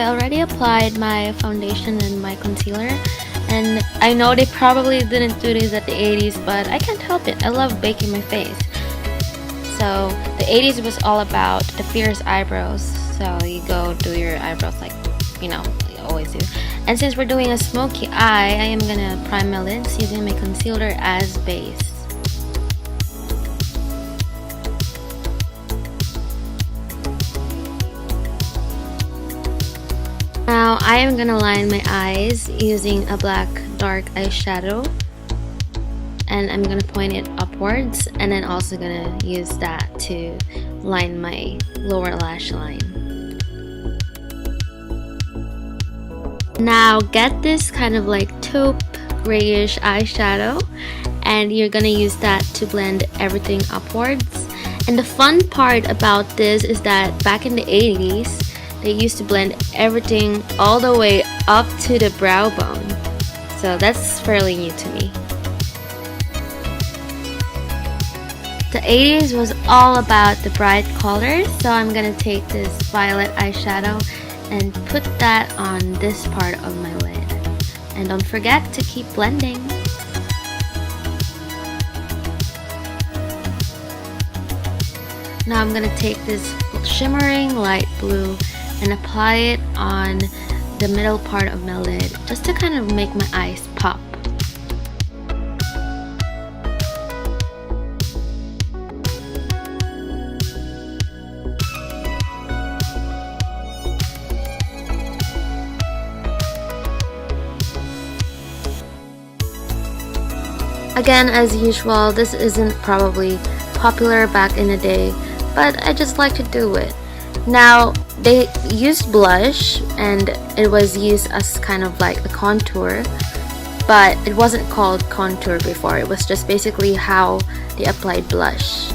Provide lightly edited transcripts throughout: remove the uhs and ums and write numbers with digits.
I already applied my foundation and my concealer, and I know they probably didn't do this at the 80s, but I can't help it. I love baking my face. So the 80s was all about the fierce eyebrows, so you go do your eyebrows like, you know, you always do. And since we're doing a smoky eye, I am gonna prime my lids using my concealer as base. Now I am gonna line my eyes using a black dark eyeshadow, and I'm gonna point it upwards, and then also gonna use that to line my lower lash line. Now get this kind of like taupe grayish eyeshadow, and you're gonna use that to blend everything upwards. And the fun part about this is that back in the 80s, they used to blend everything all the way up to the brow bone. So that's fairly new to me. The 80s was all about the bright colors, so I'm gonna take this violet eyeshadow and put that on this part of my lid. And don't forget to keep blending. Now I'm gonna take this shimmering light blue and apply it on the middle part of my lid, just to kind of make my eyes pop. Again, as usual, this isn't probably popular back in the day, but I just like to do it. Now, they used blush, and it was used as kind of like the contour, but it wasn't called contour before. It was just basically how they applied blush.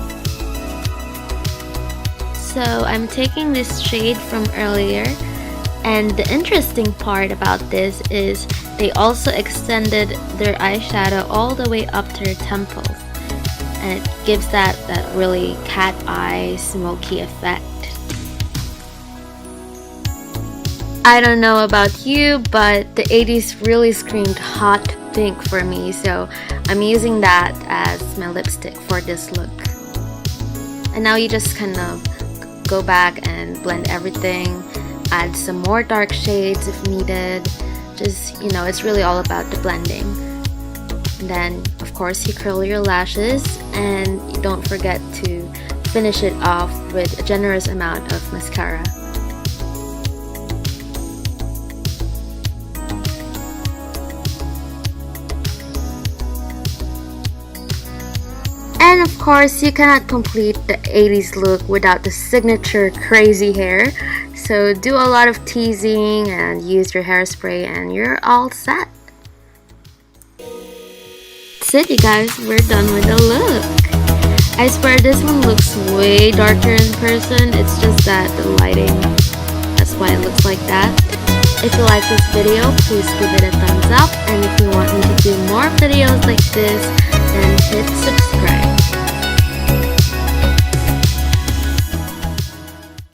So I'm taking this shade from earlier, and the interesting part about this is they also extended their eyeshadow all the way up to their temples, and it gives that really cat eye smoky effect. I don't know about you, but the 80s really screamed hot pink for me, so I'm using that as my lipstick for this look. And now you just kind of go back and blend everything, add some more dark shades if needed. Just, you know, it's really all about the blending. And then, of course, you curl your lashes, and don't forget to finish it off with a generous amount of mascara. And of course, you cannot complete the 80s look without the signature crazy hair. So do a lot of teasing and use your hairspray, and you're all set. That's it, you guys. We're done with the look. I swear this one looks way darker in person. It's just that the lighting, that's why it looks like that. If you like this video, please give it a thumbs up. And if you want me to do more videos like this,